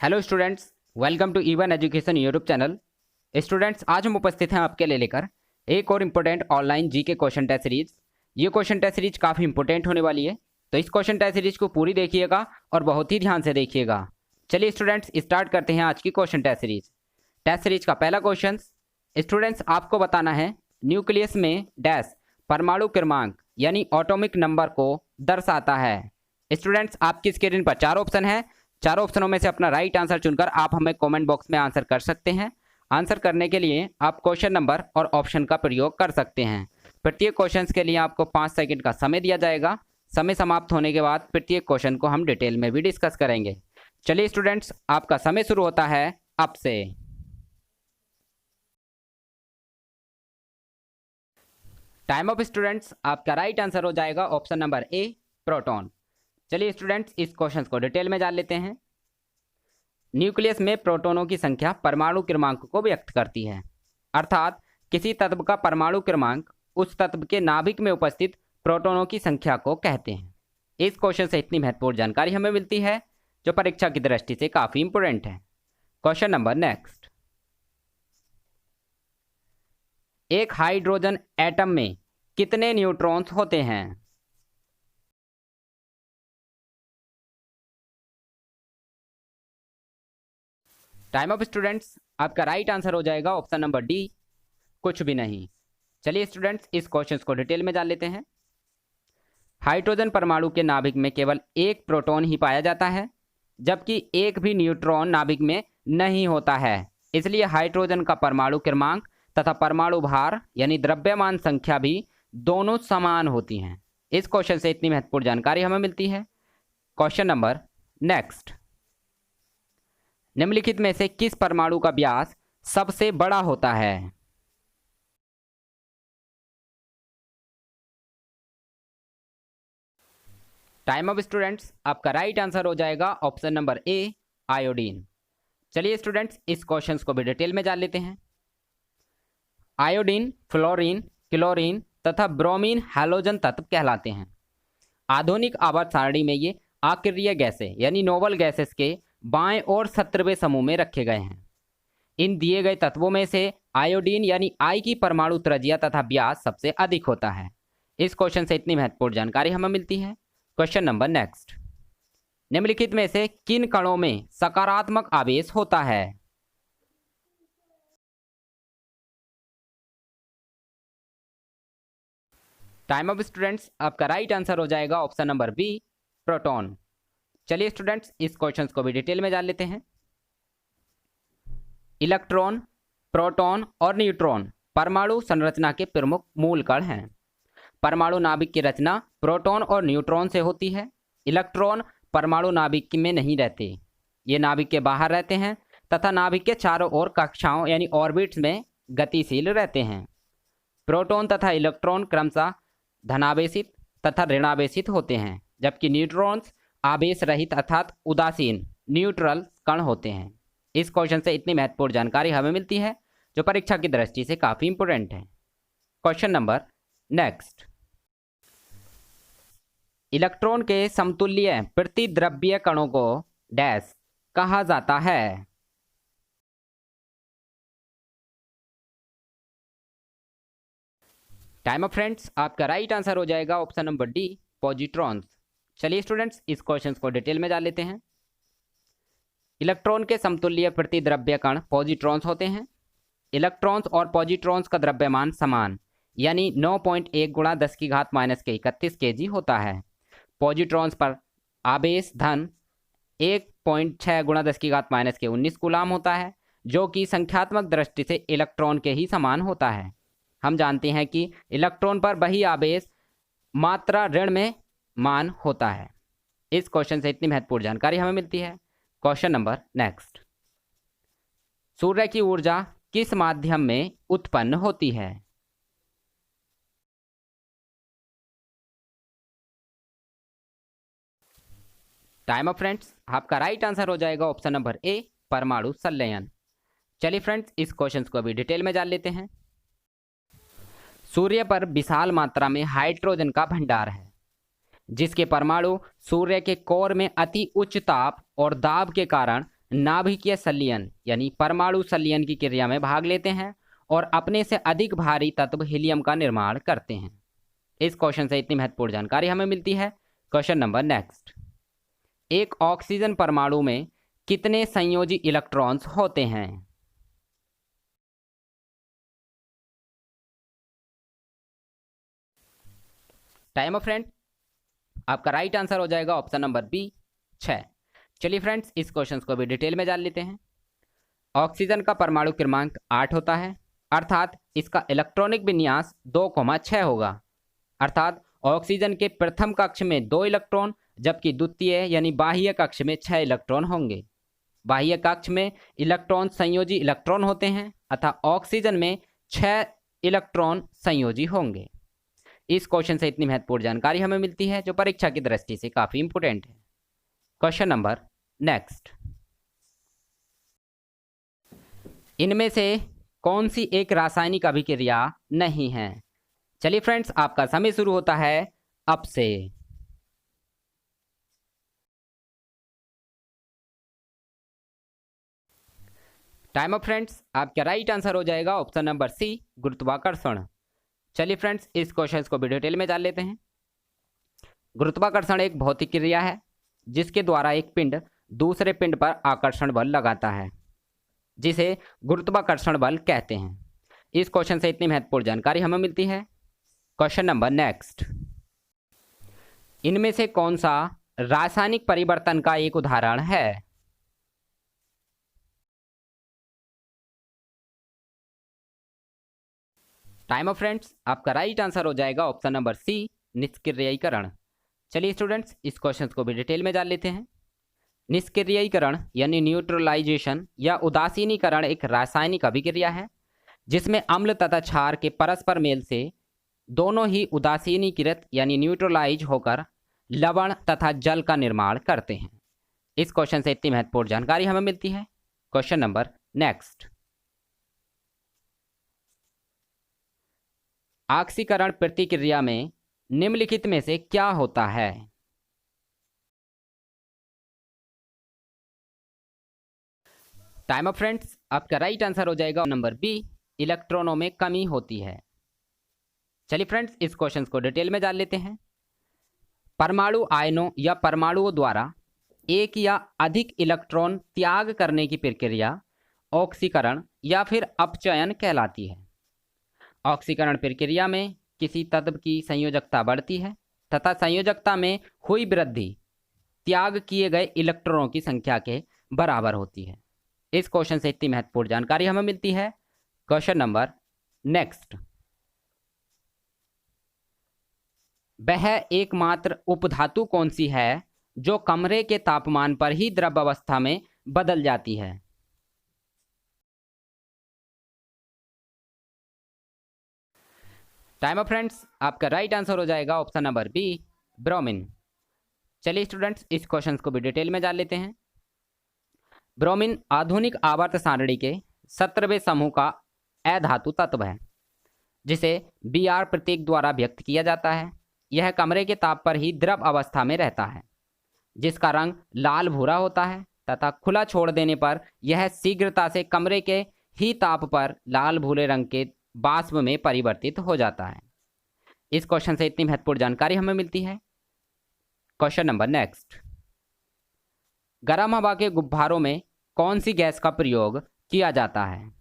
Hello students, welcome to even education YouTube channel. Students, आज हम उपस्थित हैं आपके लिए लेकर एक और important online GK question test series. ये क्वेश्चन टेस्ट सीरीज काफ़ी इंपॉर्टेंट होने वाली है, तो इस क्वेश्चन टेस्ट सीरीज को पूरी देखिएगा और बहुत ही ध्यान से देखिएगा। चलिए स्टूडेंट्स, स्टार्ट करते हैं आज की question test series. Test series का पहला क्वेश्चन, स्टूडेंट्स आपको बताना है न्यूक्लियस में डैश परमाणु क्रमांक यानी एटॉमिक नंबर को दर्शाता है। स्टूडेंट्स, आपकी स्क्रीन पर चार ऑप्शन है, चारों ऑप्शनों में से अपना राइट आंसर चुनकर आप हमें कमेंट बॉक्स में आंसर कर सकते हैं। आंसर करने के लिए आप क्वेश्चन नंबर और ऑप्शन का प्रयोग कर सकते हैं। प्रत्येक क्वेश्चन के लिए आपको 5 सेकंड का समय दिया जाएगा। समय समाप्त होने के बाद प्रत्येक क्वेश्चन को हम डिटेल में भी डिस्कस करेंगे। चलिए स्टूडेंट्स, आपका समय शुरू होता है अब से। टाइम ऑफ स्टूडेंट्स, आपका राइट आंसर हो जाएगा ऑप्शन नंबर ए, प्रोटॉन। चलिए स्टूडेंट्स, इस क्वेश्चन को डिटेल में जान लेते हैं। न्यूक्लियस में प्रोटॉनों की संख्या परमाणु क्रमांक को व्यक्त करती है, अर्थात किसी तत्व का परमाणु क्रमांक उस तत्व के नाभिक में उपस्थित प्रोटॉनों की संख्या को कहते हैं। इस क्वेश्चन से इतनी महत्वपूर्ण जानकारी हमें मिलती है जो परीक्षा की दृष्टि से काफी इंपोर्टेंट है। क्वेश्चन नंबर नेक्स्ट, एक हाइड्रोजन एटम में कितने न्यूट्रॉन्स होते हैं? टाइम ऑफ स्टूडेंट्स, आपका राइट आंसर हो जाएगा ऑप्शन नंबर डी, कुछ भी नहीं। चलिए स्टूडेंट्स, इस क्वेश्चन को डिटेल में जान लेते हैं। हाइड्रोजन परमाणु के नाभिक में केवल एक प्रोटॉन ही पाया जाता है, जबकि एक भी न्यूट्रॉन नाभिक में नहीं होता है। इसलिए हाइड्रोजन का परमाणु क्रमांक तथा परमाणु भार यानी द्रव्यमान संख्या भी दोनों समान होती हैं। इस क्वेश्चन से इतनी महत्वपूर्ण जानकारी हमें मिलती है। क्वेश्चन नंबर नेक्स्ट, निम्नलिखित में से किस परमाणु का व्यास सबसे बड़ा होता है? टाइम ऑफ स्टूडेंट्स, आपका राइट आंसर हो जाएगा ऑप्शन नंबर ए, आयोडीन। चलिए स्टूडेंट्स, इस क्वेश्चन को भी डिटेल में जान लेते हैं। आयोडीन फ्लोरीन, क्लोरीन तथा ब्रोमीन हैलोजन तत्व कहलाते हैं। आधुनिक आवर्त सारणी में ये आक्रिय गैसें यानी नोबल गैसेस के बाएं और 17वें समूह में रखे गए हैं। इन दिए गए तत्वों में से आयोडीन यानी आई की परमाणु त्रिज्या तथा व्यास सबसे अधिक होता है। इस क्वेश्चन से इतनी महत्वपूर्ण जानकारी हमें मिलती है। क्वेश्चन नंबर नेक्स्ट, निम्नलिखित में से किन कणों में सकारात्मक आवेश होता है? टाइम ऑफ स्टूडेंट्स, आपका राइट आंसर हो जाएगा ऑप्शन नंबर बी, प्रोटॉन। चलिए स्टूडेंट्स, इस क्वेश्चन को भी डिटेल में जान लेते हैं। इलेक्ट्रॉन, प्रोटॉन और न्यूट्रॉन परमाणु संरचना के प्रमुख मूल कण हैं। परमाणु नाभिक की रचना प्रोटॉन और न्यूट्रॉन से होती है। इलेक्ट्रॉन परमाणु नाभिक में नहीं रहते, ये नाभिक के बाहर रहते हैं तथा नाभिक के चारों ओर कक्षाओं यानी ऑर्बिट्स में गतिशील रहते हैं। प्रोटॉन तथा इलेक्ट्रॉन क्रमशः धनावेशित तथा ऋणावेशित होते हैं, जबकि न्यूट्रॉन्स आवेश रहित अर्थात उदासीन न्यूट्रल कण होते हैं। इस क्वेश्चन से इतनी महत्वपूर्ण जानकारी हमें मिलती है जो परीक्षा की दृष्टि से काफी इंपोर्टेंट है। क्वेश्चन नंबर नेक्स्ट, इलेक्ट्रॉन के समतुल्य प्रतिद्रव्य कणों को डैश कहा जाता है? टाइम ऑफ फ्रेंड्स, आपका राइट आंसर हो जाएगा ऑप्शन नंबर डी, पॉजिट्रॉन्स। चलिए स्टूडेंट्स, इस क्वेश्चन को डिटेल में जान लेते हैं। इलेक्ट्रॉन के समतुल्य प्रतिद्रव्य कण पॉजिट्रॉन्स होते हैं। इलेक्ट्रॉन्स और पॉजिट्रॉन्स का द्रव्यमान समान यानी 9.1 गुणा 10 की घात -31 kg होता है। पॉजिट्रॉन्स पर आवेश धन 1.6 गुणा 10 की घात -19 कूलाम होता है, जो कि संख्यात्मक दृष्टि से इलेक्ट्रॉन के ही समान होता है। हम जानते हैं कि इलेक्ट्रॉन पर वही आवेश मात्रा ऋण में मान होता है। इस क्वेश्चन से इतनी महत्वपूर्ण जानकारी हमें मिलती है। क्वेश्चन नंबर नेक्स्ट, सूर्य की ऊर्जा किस माध्यम में उत्पन्न होती है? टाइम ऑफ फ्रेंड्स, आपका राइट आंसर हो जाएगा ऑप्शन नंबर ए, परमाणु संलयन। चलिए फ्रेंड्स, इस क्वेश्चन को भी डिटेल में जान लेते हैं। सूर्य पर विशाल मात्रा में हाइड्रोजन का भंडार है, जिसके परमाणु सूर्य के कोर में अति उच्च ताप और दाब के कारण नाभिकीय संलयन यानी परमाणु संलयन की क्रिया में भाग लेते हैं और अपने से अधिक भारी तत्व हीलियम का निर्माण करते हैं। इस क्वेश्चन से इतनी महत्वपूर्ण जानकारी हमें मिलती है। क्वेश्चन नंबर नेक्स्ट, एक ऑक्सीजन परमाणु में कितने संयोजी इलेक्ट्रॉन्स होते हैं? टाइम ऑफ फ्रेंड, आपका राइट आंसर हो जाएगा ऑप्शन नंबर बी 6। चलिए फ्रेंड्स, इस क्वेश्चन को भी डिटेल में जान लेते हैं। ऑक्सीजन का परमाणु क्रमांक 8 होता है, अर्थात इसका इलेक्ट्रॉनिक विन्यास 2,6 होगा। अर्थात ऑक्सीजन के प्रथम कक्ष में 2 इलेक्ट्रॉन, जबकि द्वितीय यानी बाह्य कक्ष में 6 इलेक्ट्रॉन होंगे। बाह्य कक्ष में इलेक्ट्रॉन संयोजी इलेक्ट्रॉन होते हैं, अतः ऑक्सीजन में 6 इलेक्ट्रॉन संयोजी होंगे। इस क्वेश्चन से इतनी महत्वपूर्ण जानकारी हमें मिलती है जो परीक्षा की दृष्टि से काफी इंपोर्टेंट है। क्वेश्चन नंबर नेक्स्ट, इनमें से कौन सी एक रासायनिक अभिक्रिया नहीं है? चलिए फ्रेंड्स, आपका समय शुरू होता है अब से। टाइम ऑफ फ्रेंड्स, आपका राइट आंसर हो जाएगा ऑप्शन नंबर सी, गुरुत्वाकर्षण। चलिए फ्रेंड्स, इस क्वेश्चन को भी डिटेल में जान लेते हैं। गुरुत्वाकर्षण एक भौतिक क्रिया है जिसके द्वारा एक पिंड दूसरे पिंड पर आकर्षण बल लगाता है, जिसे गुरुत्वाकर्षण बल कहते हैं। इस क्वेश्चन से इतनी महत्वपूर्ण जानकारी हमें मिलती है। क्वेश्चन नंबर नेक्स्ट, इनमें से कौन सा रासायनिक परिवर्तन का एक उदाहरण है? टाइम ऑफ फ्रेंड्स, आपका राइट आंसर हो जाएगा ऑप्शन नंबर सी, निष्क्रियीकरण। चलिए स्टूडेंट्स, इस क्वेश्चन को भी डिटेल में जान लेते हैं। निष्क्रियीकरण यानी न्यूट्रलाइजेशन या उदासीनीकरण एक रासायनिक अभिक्रिया है जिसमें अम्ल तथा क्षार के परस्पर मेल से दोनों ही उदासीनीकृत यानी न्यूट्रलाइज होकर लवण तथा जल का निर्माण करते हैं। इस क्वेश्चन से इतनी महत्वपूर्ण जानकारी हमें मिलती है। क्वेश्चन नंबर नेक्स्ट, ऑक्सीकरण प्रतिक्रिया में निम्नलिखित में से क्या होता है? टाइम ऑफ फ्रेंड्स, आपका राइट आंसर हो जाएगा नंबर बी, इलेक्ट्रॉनों में कमी होती है। चलिए फ्रेंड्स, इस क्वेश्चन को डिटेल में जान लेते हैं। परमाणु आयनों या परमाणुओं द्वारा एक या अधिक इलेक्ट्रॉन त्याग करने की प्रक्रिया ऑक्सीकरण या फिर अपचयन कहलाती है। ऑक्सीकरण प्रक्रिया में किसी तत्व की संयोजकता बढ़ती है तथा संयोजकता में हुई वृद्धि त्याग किए गए इलेक्ट्रॉनों की संख्या के बराबर होती है। इस क्वेश्चन से इतनी महत्वपूर्ण जानकारी हमें मिलती है। क्वेश्चन नंबर नेक्स्ट, वह एकमात्र उपधातु कौन सी है जो कमरे के तापमान पर ही द्रव अवस्था में बदल जाती है? टाइम ऑफ फ्रेंड्स, आपका राइट आंसर हो जाएगा ऑप्शन नंबर बी, ब्रोमीन। चलिए स्टूडेंट्स, इस क्वेश्चन को भी डिटेल में जान लेते हैं। ब्रोमीन आधुनिक आवर्त सारणी के 17वें समूह का अधातु तत्व है जिसे Br प्रतीक द्वारा व्यक्त किया जाता है। यह कमरे के ताप पर ही द्रव अवस्था में रहता है जिसका रंग लाल भूरा होता है तथा खुला छोड़ देने पर यह शीघ्रता से कमरे के ही ताप पर लाल भूरे रंग के वाष्प में परिवर्तित हो जाता है। इस क्वेश्चन से इतनी महत्वपूर्ण जानकारी हमें मिलती है। क्वेश्चन नंबर नेक्स्ट, गर्म हवा के गुब्बारों में कौन सी गैस का प्रयोग किया जाता है?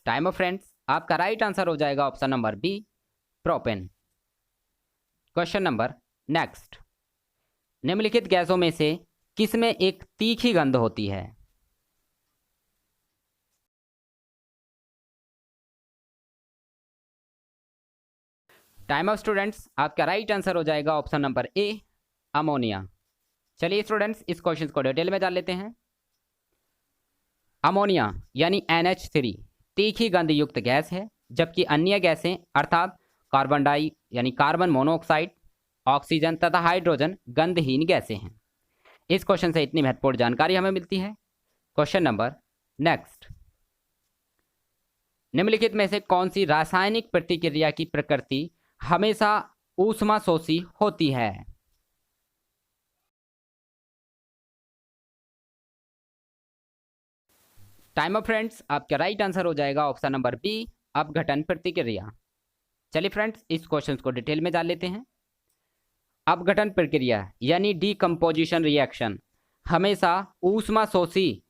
टाइम ऑफ फ्रेंड्स, आपका राइट आंसर हो जाएगा option number B, propane. Question number next, निम्नलिखित गैसों में से किसमें एक तीखी गंध होती है? टाइम ऑफ स्टूडेंट्स, आपका राइट आंसर हो जाएगा ऑप्शन नंबर ए, अमोनिया। चलिए स्टूडेंट्स, इस क्वेश्चन को डिटेल में जान लेते हैं। अमोनिया यानी NH3 तीखी गंध युक्त गैस है, जबकि अन्य गैसें अर्थात कार्बन डाई यानी कार्बन मोनोऑक्साइड, ऑक्सीजन तथा हाइड्रोजन गंधहीन गैसें हैं। इस क्वेश्चन से इतनी महत्वपूर्ण जानकारी हमें मिलती है। क्वेश्चन नंबर नेक्स्ट, निम्नलिखित में से कौन सी रासायनिक प्रतिक्रिया की प्रकृति हमेशा ऊष्मा शोषी होती है? टाइम ऑफ फ्रेंड्स, आपका राइट आंसर हो जाएगा ऑप्शन नंबर बी, अपघटन प्रतिक्रिया। चलिए फ्रेंड्स, इस क्वेश्चन को डिटेल में जान लेते हैं। अपघटन प्रक्रिया यानी डीकम्पोजिशन रिएक्शन हमेशा ऊष्मा शोषी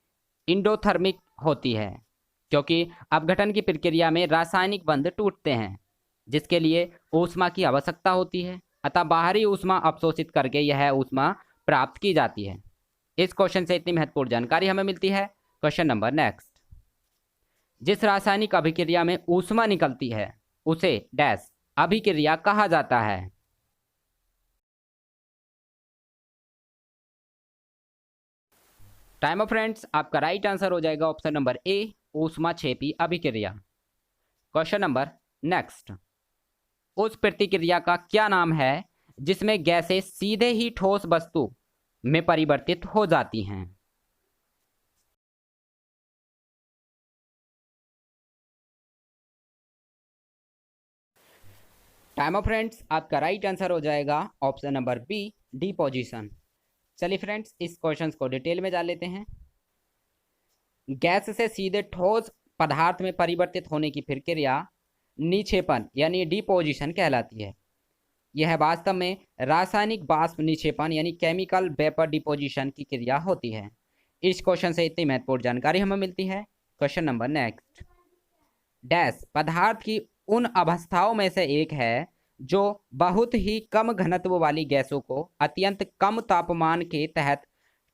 इंडोथर्मिक होती है, क्योंकि अपघटन की प्रक्रिया में रासायनिक बंध टूटते हैं जिसके लिए ऊष्मा की आवश्यकता होती है, अतः बाहरी ऊष्मा अवशोषित करके यह ऊष्मा प्राप्त की जाती है। इस क्वेश्चन से इतनी महत्वपूर्ण जानकारी हमें मिलती है। क्वेश्चन नंबर नेक्स्ट, जिस रासायनिक अभिक्रिया में ऊष्मा निकलती है उसे डैश अभिक्रिया कहा जाता है? टाइम ऑफ फ्रेंड्स, आपका राइट आंसर हो जाएगा ऑप्शन नंबर ए, ऊष्माक्षेपी अभिक्रिया। क्वेश्चन नंबर नेक्स्ट, उस प्रतिक्रिया का क्या नाम है जिसमें गैसें सीधे ही ठोस वस्तु में परिवर्तित हो जाती हैं? टाइम ऑफ फ्रेंड्स, आपका राइट आंसर हो जाएगा ऑप्शन नंबर बी, डिपोजिशन। चलिए फ्रेंड्स, इस क्वेश्चन को डिटेल में जान लेते हैं। गैस से सीधे ठोस पदार्थ में परिवर्तित होने की प्रक्रिया निक्षेपण यानी डिपोजिशन कहलाती है। यह वास्तव में रासायनिक वाष्प निक्षेपण यानी केमिकल वेपर डिपोजिशन की क्रिया होती है। इस क्वेश्चन से इतनी महत्वपूर्ण जानकारी हमें मिलती है। क्वेश्चन नंबर नेक्स्ट, डैश पदार्थ की उन अवस्थाओं में से एक है जो बहुत ही कम घनत्व वाली गैसों को अत्यंत कम तापमान के तहत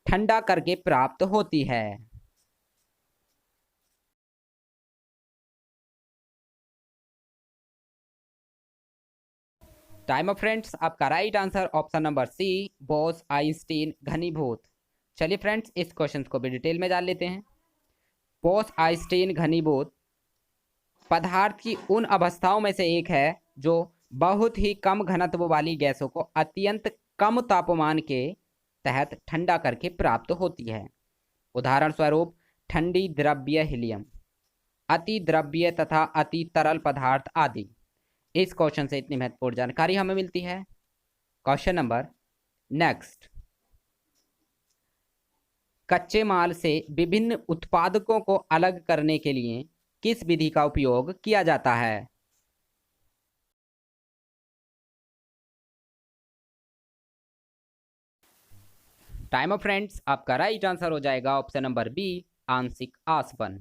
ठंडा करके प्राप्त होती है। टाइम ऑफ फ्रेंड्स, आपका right answer option number C, Bose Einstein घनीभूत। चलिए फ्रेंड्स, इस क्वेश्चन को भी डिटेल में जान लेते हैं। बोस आइंस्टीन घनीभूत पदार्थ की उन अवस्थाओं में से एक है जो बहुत ही कम घनत्व वाली गैसों को अत्यंत कम तापमान के तहत ठंडा करके प्राप्त होती है। उदाहरण स्वरूप ठंडी द्रव्य हीलियम, अति द्रव्य तथा अति तरल पदार्थ आदि। इस क्वेश्चन से इतनी महत्वपूर्ण जानकारी हमें मिलती है। क्वेश्चन नंबर नेक्स्ट, कच्चे माल से विभिन्न उत्पादकों को अलग करने के लिए किस विधि का उपयोग किया जाता है? टाइम ऑफ फ्रेंड्स, आपका राइट आंसर हो जाएगा ऑप्शन नंबर बी, आंशिक आसवन।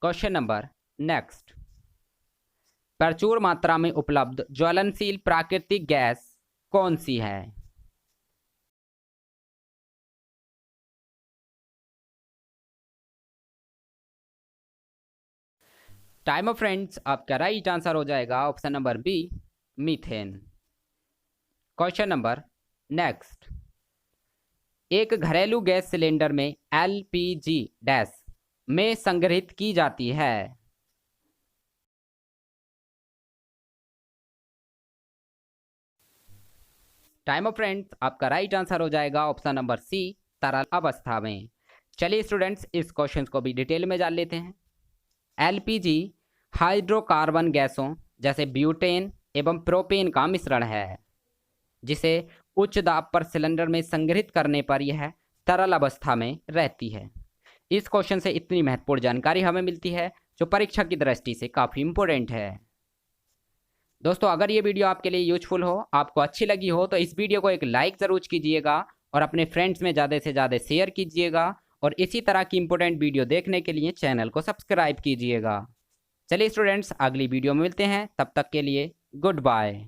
क्वेश्चन नंबर नेक्स्ट, प्रचुर मात्रा में उपलब्ध ज्वलनशील प्राकृतिक गैस कौन सी है? टाइम ऑफ फ्रेंड्स, आपका राइट आंसर हो जाएगा option number B, methane. Question number next, एक घरेलू गैस सिलेंडर में एलपीजी डैश में संग्रहित की जाती है। टाइम ऑफ फ्रेंड्स, आपका राइट आंसर हो जाएगा ऑप्शन नंबर सी, तरल अवस्था में। चलिए स्टूडेंट्स, इस क्वेश्चन को भी डिटेल में जान लेते हैं। एलपीजी हाइड्रोकार्बन गैसों जैसे ब्यूटेन एवं प्रोपेन का मिश्रण है जिसे उच्च दाब पर सिलेंडर में संग्रहित करने पर यह तरल अवस्था में रहती है। इस क्वेश्चन से इतनी महत्वपूर्ण जानकारी हमें मिलती है जो परीक्षा की दृष्टि से काफ़ी इंपॉर्टेंट है। दोस्तों, अगर ये वीडियो आपके लिए यूजफुल हो, आपको अच्छी लगी हो, तो इस वीडियो को एक लाइक ज़रूर कीजिएगा और अपने फ्रेंड्स में ज़्यादा से ज़्यादा शेयर कीजिएगा और इसी तरह की इंपॉर्टेंट वीडियो देखने के लिए चैनल को सब्सक्राइब कीजिएगा। चलिए स्टूडेंट्स, अगली वीडियो में मिलते हैं, तब तक के लिए गुड बाय।